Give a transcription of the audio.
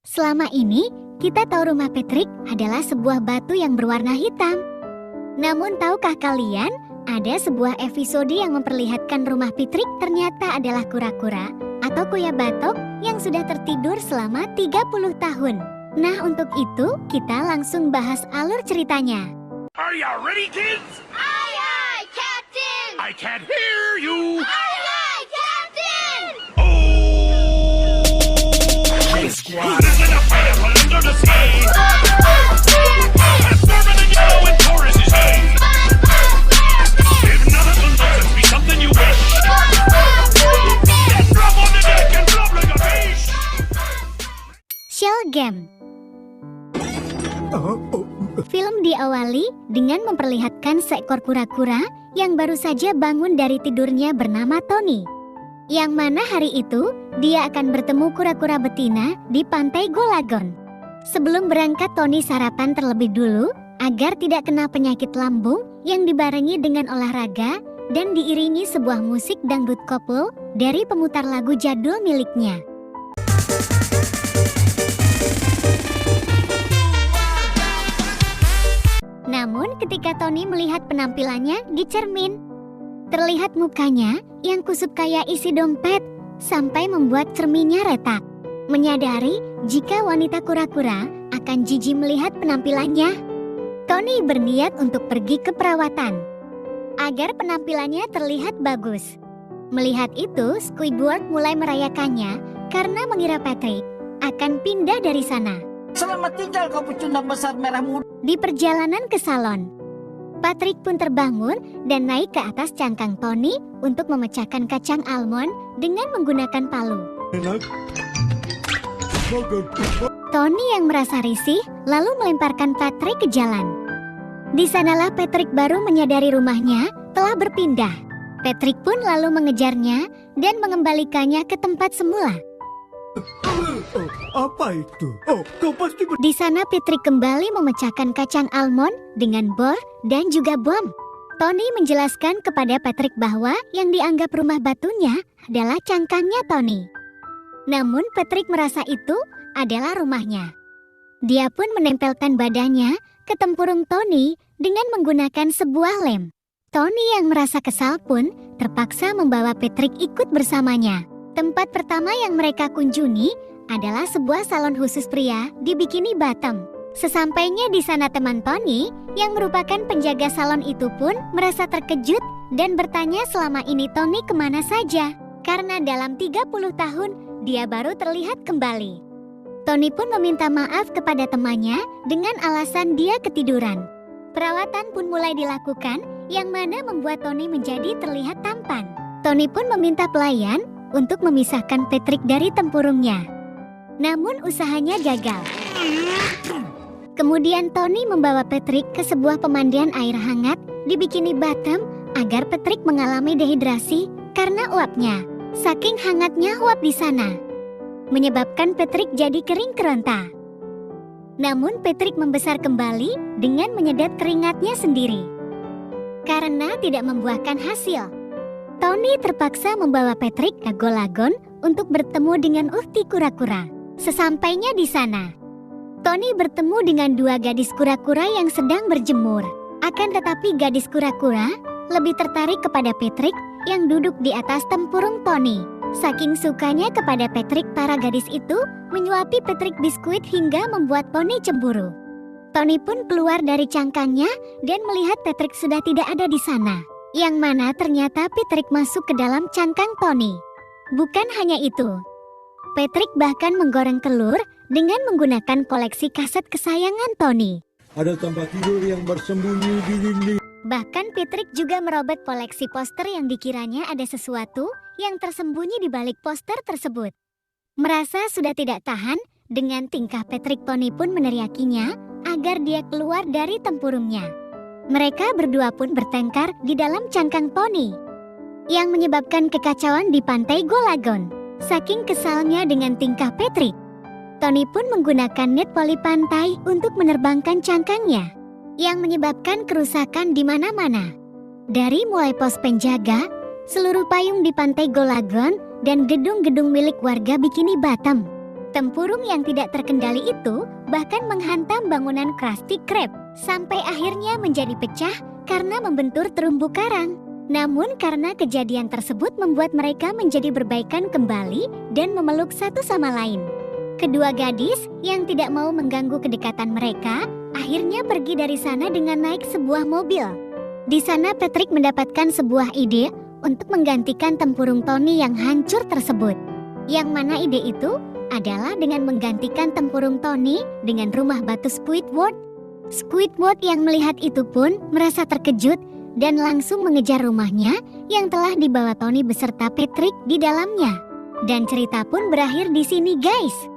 Selama ini, kita tahu rumah Patrick adalah sebuah batu yang berwarna hitam. Namun tahukah kalian, ada sebuah episode yang memperlihatkan rumah Patrick ternyata adalah kura-kura atau kuya batok yang sudah tertidur selama 30 tahun. Nah, untuk itu, kita langsung bahas alur ceritanya. Are you ready, kids? Aye, aye, Captain! I can't hear you. Aye, aye, Captain! Oh! Squad is in a pineapple under the sea. Storming and yellow and chorus is hey. If nothing but nonsense be something you wish, then drop on the deck and flop like a fish. Shell Game. Film diawali dengan memperlihatkan seekor kura-kura yang baru saja bangun dari tidurnya bernama Tony. Yang mana hari itu, dia akan bertemu kura-kura betina di pantai Golagon. Sebelum berangkat, Tony sarapan terlebih dulu agar tidak kena penyakit lambung yang dibarengi dengan olahraga dan diiringi sebuah musik dangdut koplo dari pemutar lagu jadul miliknya. Namun ketika Tony melihat penampilannya di cermin, terlihat mukanya yang kusut kayak isi dompet sampai membuat cerminnya retak. Menyadari jika wanita kura-kura akan jijik melihat penampilannya, Tony berniat untuk pergi ke perawatan agar penampilannya terlihat bagus. Melihat itu, Squidward mulai merayakannya karena mengira Patrick akan pindah dari sana. Selamat tinggal kau pecundang besar merah muda. Di perjalanan ke salon, Patrick pun terbangun dan naik ke atas cangkang Tony untuk memecahkan kacang almond dengan menggunakan palu. Tony yang merasa risih lalu melemparkan Patrick ke jalan. Di sanalah Patrick baru menyadari rumahnya telah berpindah. Patrick pun lalu mengejarnya dan mengembalikannya ke tempat semula. Apa itu? Oh, kau pasti Di sana Patrick kembali memecahkan kacang almond dengan bor dan juga bom. Tony menjelaskan kepada Patrick bahwa yang dianggap rumah batunya adalah cangkangnya Tony. Namun Patrick merasa itu adalah rumahnya. Dia pun menempelkan badannya ke tempurung Tony dengan menggunakan sebuah lem. Tony yang merasa kesal pun terpaksa membawa Patrick ikut bersamanya. Tempat pertama yang mereka kunjungi adalah sebuah salon khusus pria di Bikini Bottom. Sesampainya di sana, teman Tony yang merupakan penjaga salon itu pun merasa terkejut dan bertanya selama ini Tony kemana saja. Karena dalam 30 tahun dia baru terlihat kembali. Tony pun meminta maaf kepada temannya dengan alasan dia ketiduran. Perawatan pun mulai dilakukan yang mana membuat Tony menjadi terlihat tampan. Tony pun meminta pelayan untuk memisahkan Patrick dari tempurungnya. Namun usahanya gagal. Kemudian Tony membawa Patrick ke sebuah pemandian air hangat di Bikini Bottom agar Patrick mengalami dehidrasi karena uapnya. Saking hangatnya uap di sana, menyebabkan Patrick jadi kering keronta. Namun Patrick membesar kembali dengan menyedot keringatnya sendiri. Karena tidak membuahkan hasil, Tony terpaksa membawa Patrick ke Golagon untuk bertemu dengan ukti kura-kura. Sesampainya di sana, Tony bertemu dengan dua gadis kura-kura yang sedang berjemur. Akan tetapi gadis kura-kura lebih tertarik kepada Patrick yang duduk di atas tempurung Tony. Saking sukanya kepada Patrick, para gadis itu menyuapi Patrick biskuit hingga membuat Tony cemburu. Tony pun keluar dari cangkangnya dan melihat Patrick sudah tidak ada di sana. Yang mana ternyata Patrick masuk ke dalam cangkang Tony. Bukan hanya itu, Patrick bahkan menggoreng telur dengan menggunakan koleksi kaset kesayangan Tony. ada tempat tidur yang bersembunyi di dinding. Bahkan Patrick juga merobek koleksi poster yang dikiranya ada sesuatu yang tersembunyi di balik poster tersebut. Merasa sudah tidak tahan dengan tingkah Patrick, Tony pun meneriakinya agar dia keluar dari tempurungnya. Mereka berdua pun bertengkar di dalam cangkang Tony, yang menyebabkan kekacauan di pantai Golagon. Saking kesalnya dengan tingkah Patrick, Tony pun menggunakan net poli pantai untuk menerbangkan cangkangnya, yang menyebabkan kerusakan di mana-mana. Dari mulai pos penjaga, seluruh payung di pantai Golagon, dan gedung-gedung milik warga Bikini Bottom. Tempurung yang tidak terkendali itu bahkan menghantam bangunan Krusty Krab sampai akhirnya menjadi pecah karena membentur terumbu karang. Namun karena kejadian tersebut membuat mereka menjadi berbaikan kembali dan memeluk satu sama lain. Kedua gadis yang tidak mau mengganggu kedekatan mereka akhirnya pergi dari sana dengan naik sebuah mobil. Di sana Patrick mendapatkan sebuah ide untuk menggantikan tempurung Tony yang hancur tersebut. Yang mana ide itu adalah dengan menggantikan tempurung Tony dengan rumah batu Squidward. Squidward yang melihat itu pun merasa terkejut dan langsung mengejar rumahnya yang telah dibawa Tony beserta Patrick di dalamnya. Dan cerita pun berakhir di sini guys.